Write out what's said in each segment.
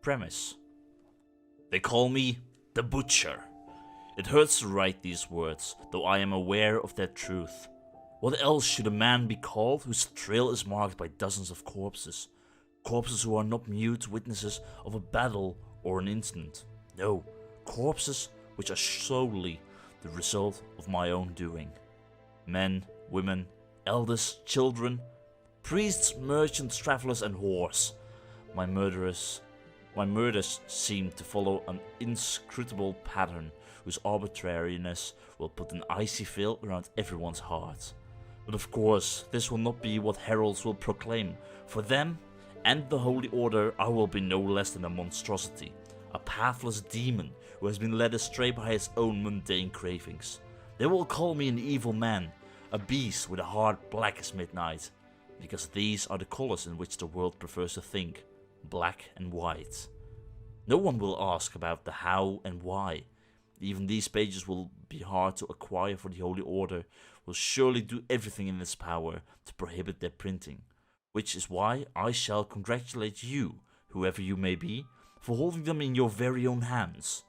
premise. They call me the Butcher. It hurts to write these words, though I am aware of their truth. What else should a man be called whose trail is marked by dozens of corpses? Corpses who are not mute witnesses of a battle or an incident. No, corpses which are solely the result of my own doing. Men, women, elders, children, priests, merchants, travelers and whores. My murders seem to follow an inscrutable pattern whose arbitrariness will put an icy veil around everyone's heart. But of course, this will not be what heralds will proclaim. For them and the Holy Order, I will be no less than a monstrosity, a pathless demon who has been led astray by his own mundane cravings. They will call me an evil man, a beast with a heart black as midnight, because these are the colors in which the world prefers to think, black and white. No one will ask about the how and why. Even these pages will be hard to acquire, for the Holy Order will surely do everything in its power to prohibit their printing, which is why I shall congratulate you, whoever you may be, for holding them in your very own hands.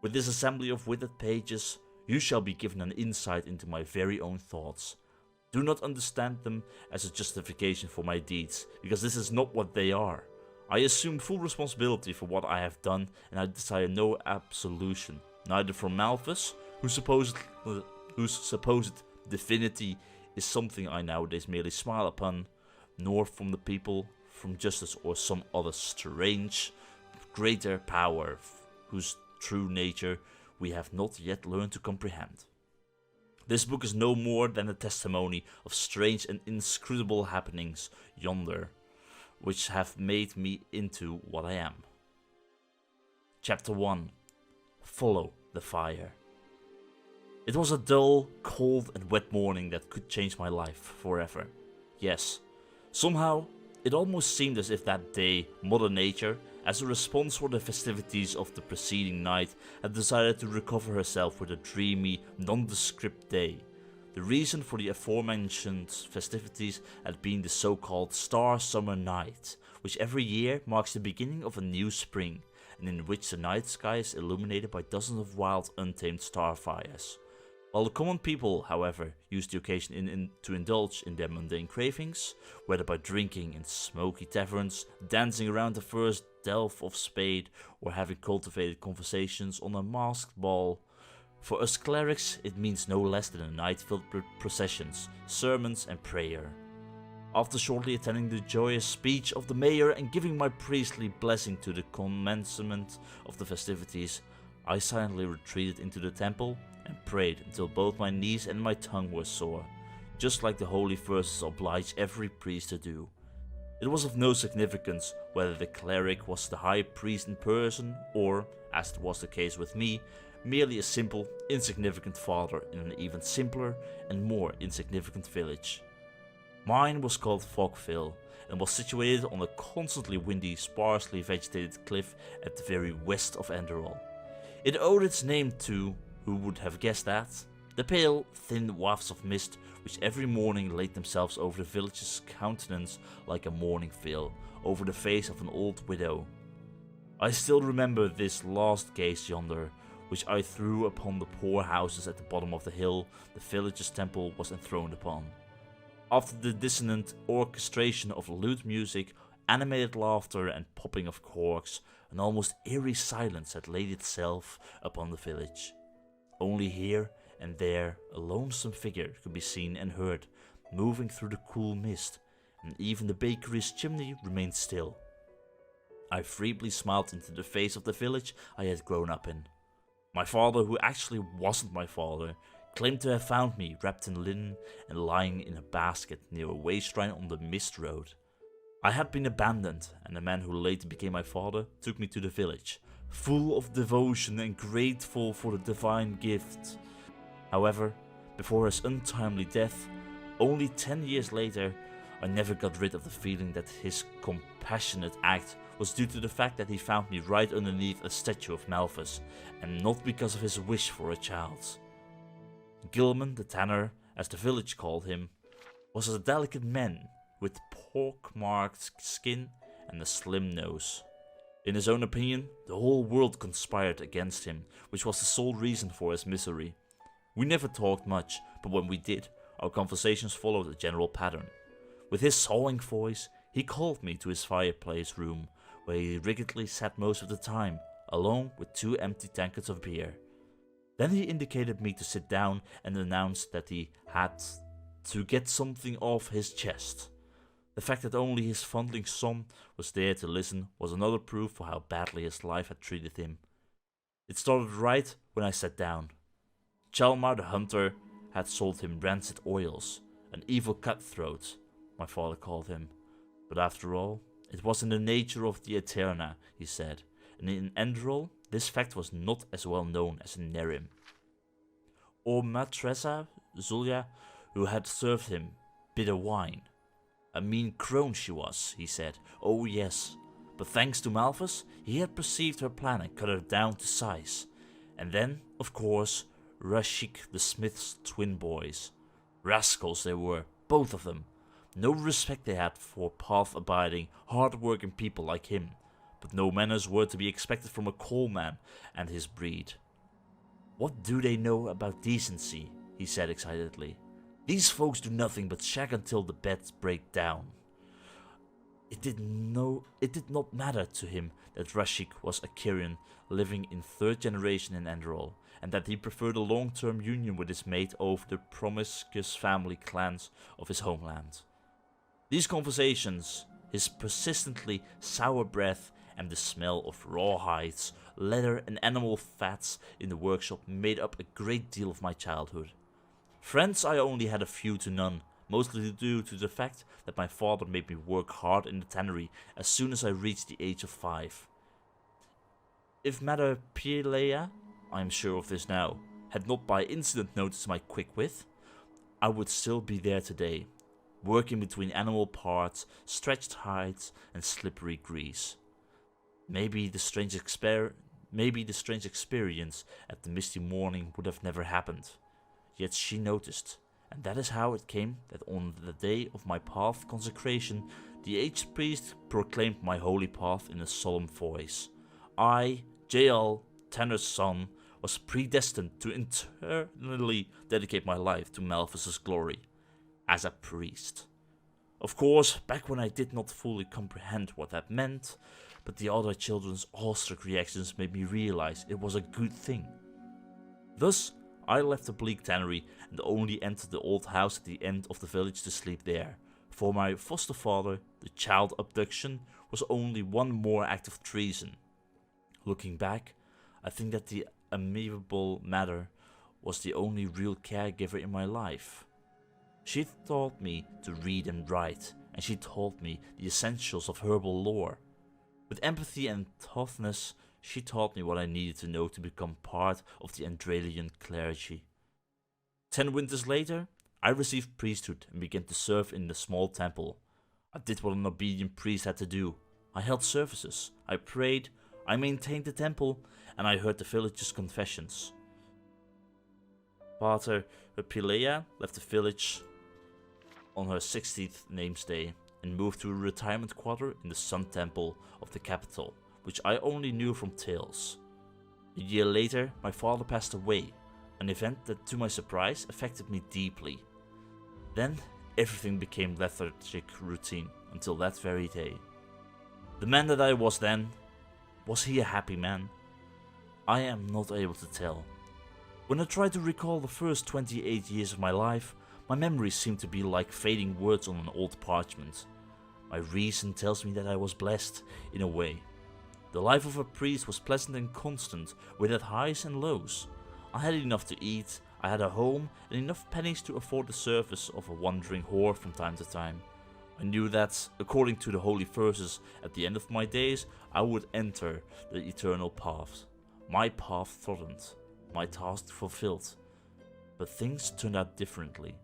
With this assembly of withered pages, you shall be given an insight into my very own thoughts. Do not understand them as a justification for my deeds, because this is not what they are. I assume full responsibility for what I have done, and I desire no absolution, neither from Malthus, whose supposed divinity is something I nowadays merely smile upon, nor from the people, from justice or some other strange, greater power, whose true nature we have not yet learned to comprehend. This book is no more than a testimony of strange and inscrutable happenings yonder, which have made me into what I am. Chapter 1. Follow the Fire. It was a dull, cold and wet morning that could change my life forever. Yes, somehow it almost seemed as if that day Mother Nature, as a response for the festivities of the preceding night, had decided to recover herself with a dreamy, nondescript day. The reason for the aforementioned festivities had been the so-called Star Summer Night, which every year marks the beginning of a new spring, and in which the night sky is illuminated by dozens of wild, untamed starfires. While the common people, however, use the occasion to indulge in their mundane cravings, whether by drinking in smoky taverns, dancing around the first delve of spade, or having cultivated conversations on a masked ball. For us clerics, it means no less than a night filled with processions, sermons and prayer. After shortly attending the joyous speech of the mayor and giving my priestly blessing to the commencement of the festivities, I silently retreated into the temple and prayed until both my knees and my tongue were sore, just like the holy verses oblige every priest to do. It was of no significance whether the cleric was the high priest in person or, as was the case with me, merely a simple, insignificant father in an even simpler and more insignificant village. Mine was called Fogville and was situated on a constantly windy, sparsely vegetated cliff at the very west of Enderal. It owed its name to, who would have guessed that, the pale, thin wafts of mist which every morning laid themselves over the village's countenance like a mourning veil over the face of an old widow. I still remember this last gaze yonder, which I threw upon the poor houses at the bottom of the hill the village's temple was enthroned upon. After the dissonant orchestration of lute music, animated laughter and popping of corks, an almost eerie silence had laid itself upon the village. Only here and there a lonesome figure could be seen and heard, moving through the cool mist, and even the bakery's chimney remained still. I feebly smiled into the face of the village I had grown up in. My father, who actually wasn't my father, claimed to have found me wrapped in linen and lying in a basket near a way shrine on the Mist Road. I had been abandoned, and the man who later became my father took me to the village, full of devotion and grateful for the divine gift. However, before his untimely death, only 10 years later, I never got rid of the feeling that his compassionate act was due to the fact that he found me right underneath a statue of Malthus, and not because of his wish for a child. Gilman the Tanner, as the village called him, was a delicate man with pock-marked skin and a slim nose. In his own opinion, the whole world conspired against him, which was the sole reason for his misery. We never talked much, but when we did, our conversations followed a general pattern. With his sawing voice, he called me to his fireplace room, where he rigidly sat most of the time, alone with 2 empty tankards of beer. Then he indicated me to sit down and announced that he had to get something off his chest. The fact that only his fondling son was there to listen was another proof for how badly his life had treated him. It started right when I sat down. Chalmar the hunter had sold him rancid oils, an evil cutthroat, my father called him. But after all, it was in the nature of the Eterna, he said, and in Enderal, this fact was not as well known as in Nerim. Or Matressa Zulia, who had served him bitter wine. A mean crone she was, he said. Oh yes, but thanks to Malthus, he had perceived her plan and cut her down to size. And then, of course, Rashik the smith's twin boys. Rascals they were, both of them. No respect they had for path-abiding, hard-working people like him, but no manners were to be expected from a coalman and his breed. What do they know about decency? He said excitedly. These folks do nothing but shag until the beds break down. It did not matter to him that Rashik was a Kyrian living in 3rd generation in Enderal, and that he preferred a long-term union with his mate over the promiscuous family clans of his homeland. These conversations, his persistently sour breath, and the smell of raw hides, leather and animal fats in the workshop made up a great deal of my childhood. Friends I only had a few to none, mostly due to the fact that my father made me work hard in the tannery as soon as I reached the age of 5. If Mother Pilea, I am sure of this now, had not by incident noticed my quick wit, I would still be there today, working between animal parts, stretched hides and slippery grease. Maybe the strange experience at the misty morning would have never happened. Yet she noticed, and that is how it came that on the day of my path consecration, the aged priest proclaimed my holy path in a solemn voice. I, Jaél Tannerson, was predestined to eternally dedicate my life to Malthus's glory, as a priest. Of course, back when I did not fully comprehend what that meant, but the other children's awestruck reactions made me realize it was a good thing. Thus, I left the bleak tannery and only entered the old house at the end of the village to sleep there. For my foster father, the child abduction was only one more act of treason. Looking back, I think that the amiable Mother was the only real caregiver in my life. She taught me to read and write, and she taught me the essentials of herbal lore. With empathy and toughness, she taught me what I needed to know to become part of the Enderalian clergy. 10 winters later, I received priesthood and began to serve in the small temple. I did what an obedient priest had to do. I held services, I prayed, I maintained the temple, and I heard the villagers' confessions. Pater Pilea left the village on her 60th name's day and moved to a retirement quarter in the Sun Temple of the capital, which I only knew from tales. A year later, my father passed away, an event that, to my surprise, affected me deeply. Then, everything became lethargic routine until that very day. The man that I was then, was he a happy man? I am not able to tell. When I try to recall the first 28 years of my life, my memories seem to be like fading words on an old parchment. My reason tells me that I was blessed, in a way. The life of a priest was pleasant and constant, without highs and lows. I had enough to eat, I had a home, and enough pennies to afford the service of a wandering whore from time to time. I knew that, according to the holy verses, at the end of my days, I would enter the eternal path. My path trodden, my task fulfilled. But things turned out differently.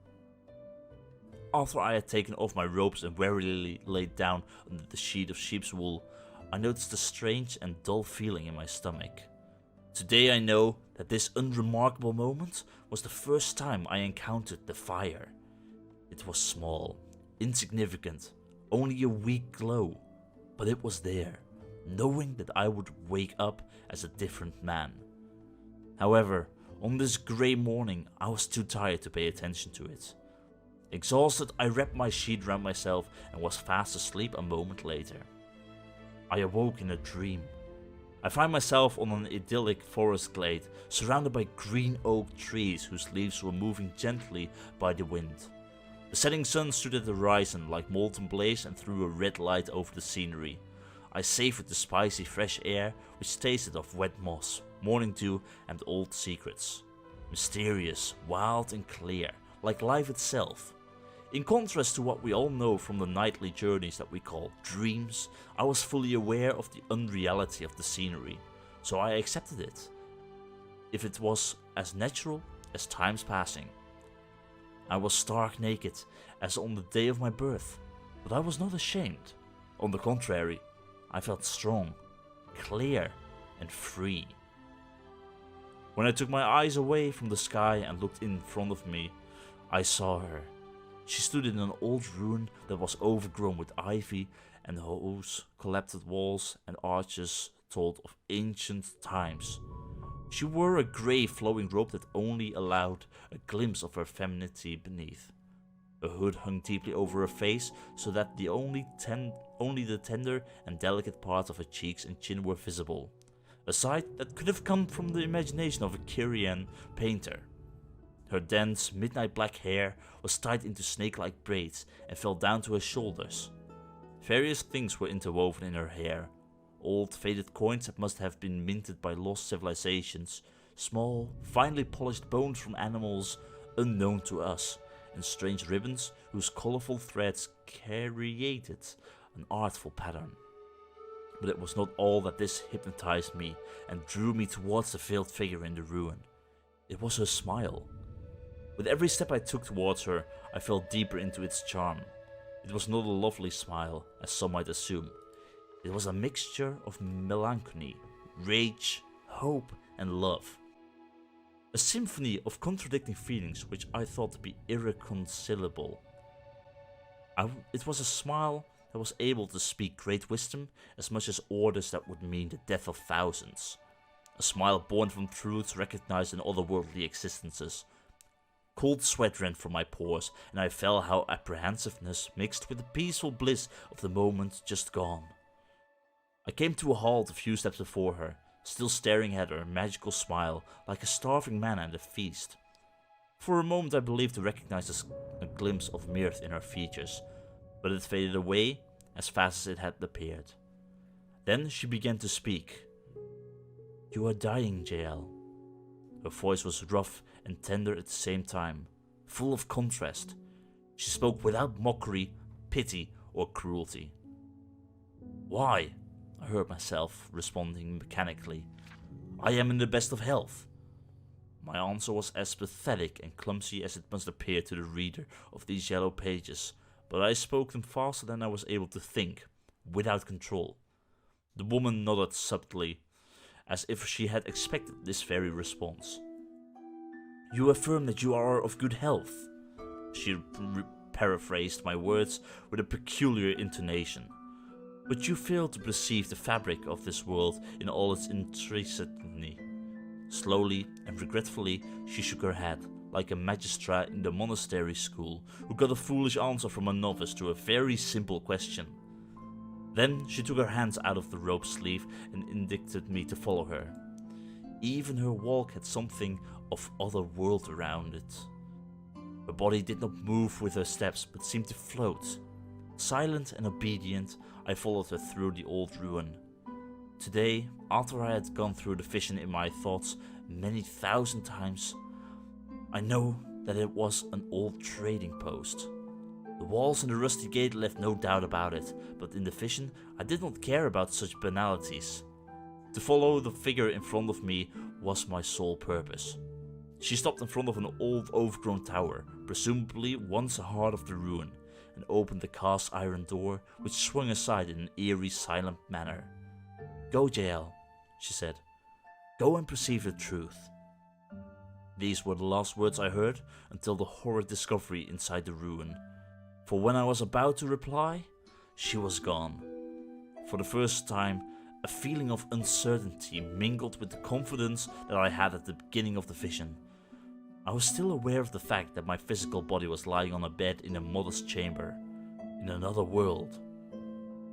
After I had taken off my robes and wearily laid down under the sheet of sheep's wool, I noticed a strange and dull feeling in my stomach. Today I know that this unremarkable moment was the first time I encountered the fire. It was small, insignificant, only a weak glow, but it was there, knowing that I would wake up as a different man. However, on this grey morning, I was too tired to pay attention to it. Exhausted, I wrapped my sheet around myself and was fast asleep a moment later. I awoke in a dream. I find myself on an idyllic forest glade, surrounded by green oak trees whose leaves were moving gently by the wind. The setting sun stood at the horizon like molten blaze and threw a red light over the scenery. I savoured the spicy fresh air, which tasted of wet moss, morning dew and old secrets. Mysterious, wild and clear, like life itself. In contrast to what we all know from the nightly journeys that we call dreams, I was fully aware of the unreality of the scenery, so I accepted it. If it was as natural as time's passing. I was stark naked, as on the day of my birth, but I was not ashamed. On the contrary, I felt strong, clear, and free. When I took my eyes away from the sky and looked in front of me, I saw her. She stood in an old ruin that was overgrown with ivy, and whose collapsed walls and arches told of ancient times. She wore a grey flowing robe that only allowed a glimpse of her femininity beneath. A hood hung deeply over her face, so that only the tender and delicate parts of her cheeks and chin were visible. A sight that could have come from the imagination of a Korean painter. Her dense, midnight black hair was tied into snake-like braids and fell down to her shoulders. Various things were interwoven in her hair. Old, faded coins that must have been minted by lost civilizations, small, finely polished bones from animals unknown to us, and strange ribbons whose colorful threads created an artful pattern. But it was not all that this hypnotized me and drew me towards the veiled figure in the ruin. It was her smile. With every step I took towards her, I fell deeper into its charm. It was not a lovely smile, as some might assume. It was a mixture of melancholy, rage, hope, and love. A symphony of contradicting feelings which I thought to be irreconcilable. It was a smile that was able to speak great wisdom as much as orders that would mean the death of thousands. A smile born from truths recognized in otherworldly existences. Cold sweat ran from my pores, and I felt how apprehensiveness mixed with the peaceful bliss of the moment just gone. I came to a halt a few steps before her, still staring at her magical smile like a starving man at a feast. For a moment I believed to recognize a glimpse of mirth in her features, but it faded away as fast as it had appeared. Then she began to speak. "You are dying, Jaél." Her voice was rough and tender at the same time, full of contrast. She spoke without mockery, pity, or cruelty. "Why?" I heard myself responding mechanically. "I am in the best of health." My answer was as pathetic and clumsy as it must appear to the reader of these yellow pages, but I spoke them faster than I was able to think, without control. The woman nodded subtly, as if she had expected this very response. "You affirm that you are of good health." She paraphrased my words with a peculiar intonation. "But you fail to perceive the fabric of this world in all its intricity." Slowly and regretfully she shook her head, like a magistrate in the monastery school who got a foolish answer from a novice to a very simple question. Then she took her hands out of the robe sleeve and indicated me to follow her. Even her walk had something of other world around it. Her body did not move with her steps, but seemed to float. Silent and obedient, I followed her through the old ruin. Today, after I had gone through the vision in my thoughts many thousand times, I know that it was an old trading post. The walls and the rusty gate left no doubt about it, but in the vision I did not care about such banalities. To follow the figure in front of me was my sole purpose. She stopped in front of an old overgrown tower, presumably once a heart of the ruin, and opened the cast iron door, which swung aside in an eerie, silent manner. "Go, Jaél," she said. "Go and perceive the truth." These were the last words I heard until the horrid discovery inside the ruin. For when I was about to reply, she was gone. For the first time, A feeling of uncertainty mingled with the confidence that I had at the beginning of the vision. I was still aware of the fact that my physical body was lying on a bed in a modest chamber, in another world.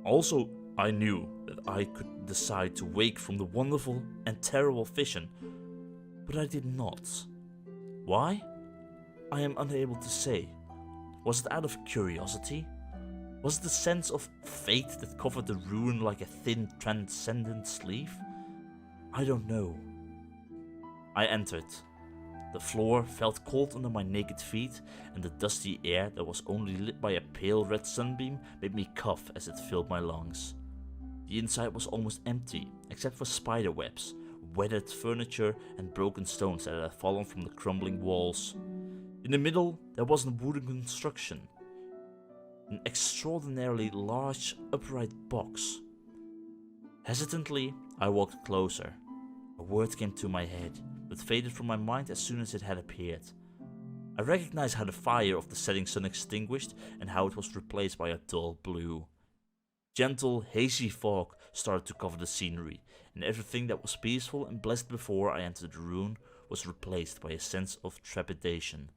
Also, I knew that I could decide to wake from the wonderful and terrible vision, but I did not. Why? I am unable to say. Was it out of curiosity? Was it the sense of fate that covered the ruin like a thin transcendent sleeve? I don't know. I entered. The floor felt cold under my naked feet, and the dusty air that was only lit by a pale red sunbeam made me cough as it filled my lungs. The inside was almost empty, except for spider webs, weathered furniture and broken stones that had fallen from the crumbling walls. In the middle there was a wooden construction. An extraordinarily large, upright box. Hesitantly, I walked closer. A word came to my head, but faded from my mind as soon as it had appeared. I recognized how the fire of the setting sun extinguished and how it was replaced by a dull blue. Gentle, hazy fog started to cover the scenery, and everything that was peaceful and blessed before I entered the ruin was replaced by a sense of trepidation.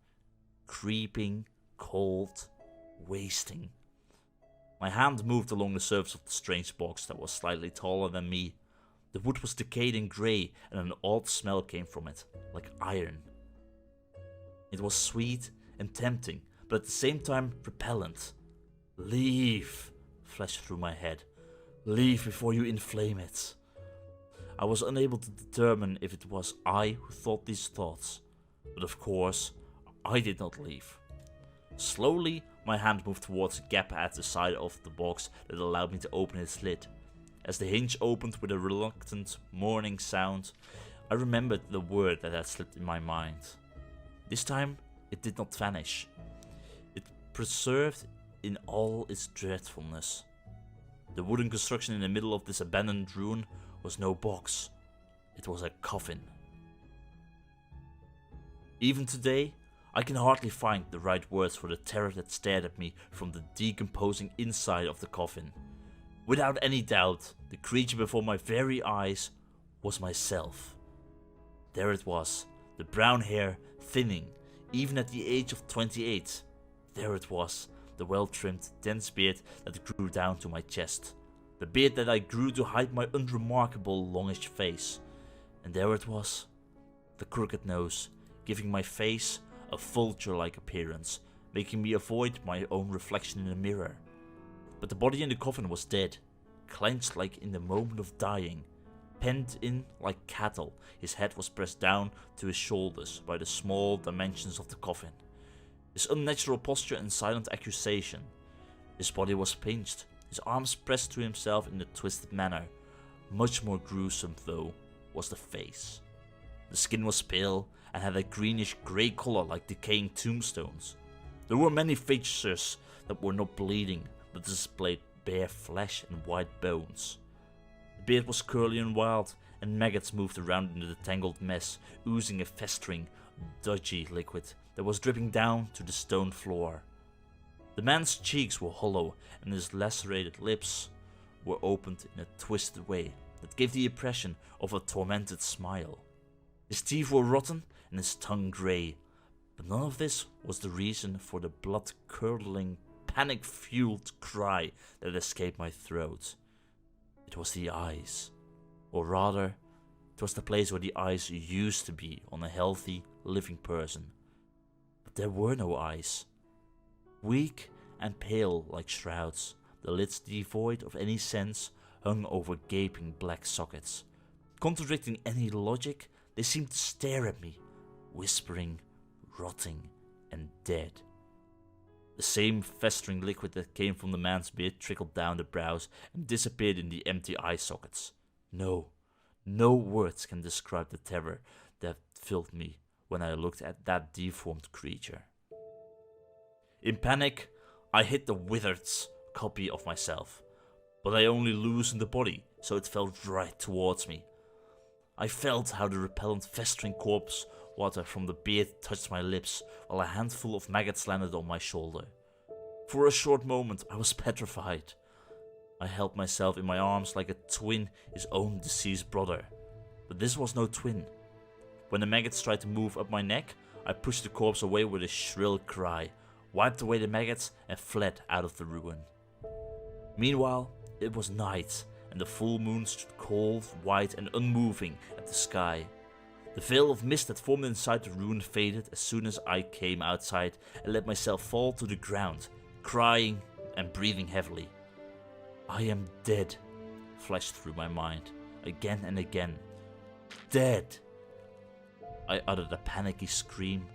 Creeping, cold, wasting. My hand moved along the surface of the strange box that was slightly taller than me. The wood was decayed and grey, and an odd smell came from it, like iron. It was sweet and tempting, but at the same time repellent. Leave, flashed through my head. Leave before you inflame it. I was unable to determine if it was I who thought these thoughts, but of course, I did not leave. Slowly, my hand moved towards a gap at the side of the box that allowed me to open its lid. As the hinge opened with a reluctant, mourning sound, I remembered the word that had slipped in my mind. This time, it did not vanish. It preserved in all its dreadfulness. The wooden construction in the middle of this abandoned ruin was no box. It was a coffin. Even today, I can hardly find the right words for the terror that stared at me from the decomposing inside of the coffin. Without any doubt, the creature before my very eyes was myself. There it was, the brown hair thinning, even at the age of 28. There it was, the well-trimmed, dense beard that grew down to my chest. The beard that I grew to hide my unremarkable, longish face. And there it was, the crooked nose, giving my face a vulture-like appearance, making me avoid my own reflection in the mirror. But the body in the coffin was dead, clenched like in the moment of dying. Penned in like cattle, his head was pressed down to his shoulders by the small dimensions of the coffin. His unnatural posture and silent accusation. His body was pinched, his arms pressed to himself in a twisted manner. Much more gruesome, though, was the face. The skin was pale and had a greenish-grey color like decaying tombstones. There were many features that were not bleeding, but displayed bare flesh and white bones. The beard was curly and wild, and maggots moved around in the tangled mess, oozing a festering, dodgy liquid that was dripping down to the stone floor. The man's cheeks were hollow, and his lacerated lips were opened in a twisted way that gave the impression of a tormented smile. His teeth were rotten and his tongue grey, but none of this was the reason for the blood-curdling, panic-fueled cry that escaped my throat. It was the eyes, or rather, it was the place where the eyes used to be on a healthy, living person. But there were no eyes. Weak and pale like shrouds, the lids devoid of any sense hung over gaping black sockets. Contradicting any logic, they seemed to stare at me, whispering, rotting, and dead. The same festering liquid that came from the man's beard trickled down the brows and disappeared in the empty eye sockets. No words can describe the terror that filled me when I looked at that deformed creature. In panic, I hit the withered copy of myself, but I only loosened the body so it fell right towards me. I felt how the repellent festering corpse water from the beard touched my lips, while a handful of maggots landed on my shoulder. For a short moment I was petrified. I held myself in my arms like a twin his own deceased brother. But this was no twin. When the maggots tried to move up my neck, I pushed the corpse away with a shrill cry, wiped away the maggots and fled out of the ruin. Meanwhile, it was night, and the full moon stood cold, white and unmoving at the sky. The veil of mist that formed inside the ruin faded as soon as I came outside and let myself fall to the ground, crying and breathing heavily. I am dead, flashed through my mind, again and again. Dead! I uttered a panicky scream,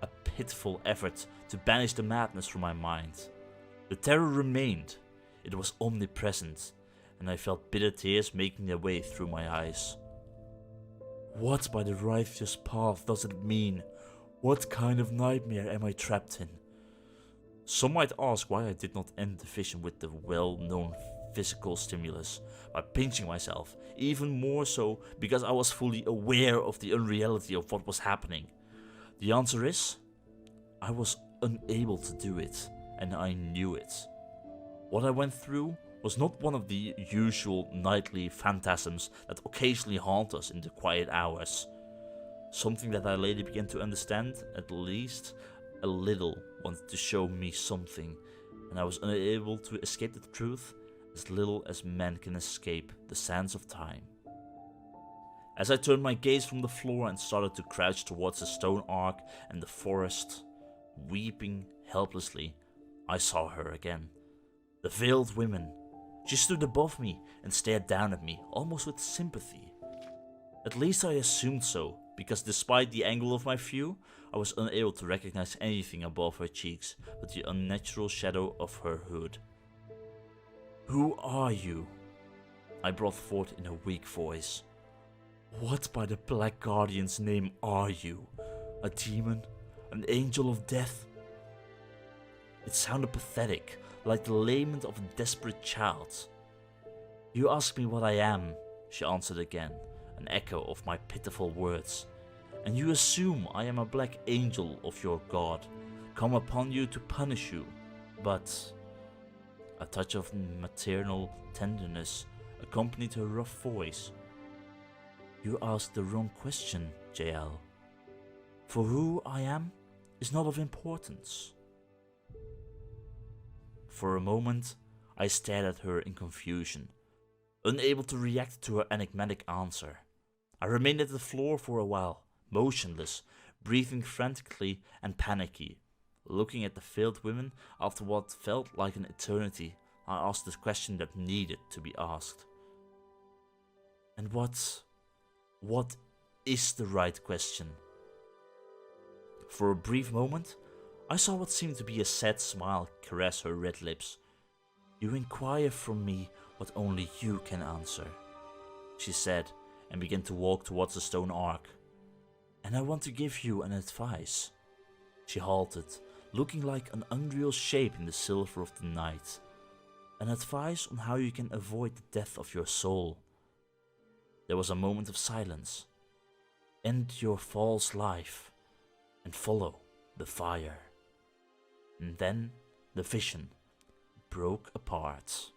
a pitiful effort to banish the madness from my mind. The terror remained, it was omnipresent, and I felt bitter tears making their way through my eyes. What by the righteous path does it mean? What kind of nightmare am I trapped in? Some might ask why I did not end the vision with the well-known physical stimulus, by pinching myself, even more so because I was fully aware of the unreality of what was happening. The answer is, I was unable to do it, and I knew it. What I went through was not one of the usual nightly phantasms that occasionally haunt us in the quiet hours. Something that I later began to understand, at least a little, wanted to show me something, and I was unable to escape the truth as little as man can escape the sands of time. As I turned my gaze from the floor and started to crouch towards the stone ark and the forest, weeping helplessly, I saw her again. The veiled woman. She stood above me and stared down at me, almost with sympathy. At least I assumed so, because despite the angle of my view, I was unable to recognize anything above her cheeks but the unnatural shadow of her hood. Who are you? I brought forth in a weak voice. What by the Black Guardian's name are you? A demon? An angel of death? It sounded pathetic, like the lament of a desperate child. You ask me what I am, she answered again, an echo of my pitiful words. And you assume I am a black angel of your god, come upon you to punish you. But a touch of maternal tenderness accompanied her rough voice. You ask the wrong question, Jaél. For who I am is not of importance. For a moment, I stared at her in confusion, unable to react to her enigmatic answer. I remained at the floor for a while, motionless, breathing frantically and panicky. Looking at the veiled women, after what felt like an eternity, I asked the question that needed to be asked. And what is the right question? For a brief moment, I saw what seemed to be a sad smile caress her red lips. You inquire from me what only you can answer, she said, and began to walk towards the stone ark. And I want to give you an advice. She halted, looking like an unreal shape in the silver of the night. An advice on how you can avoid the death of your soul. There was a moment of silence. End your false life and follow the fire. And then the vision broke apart.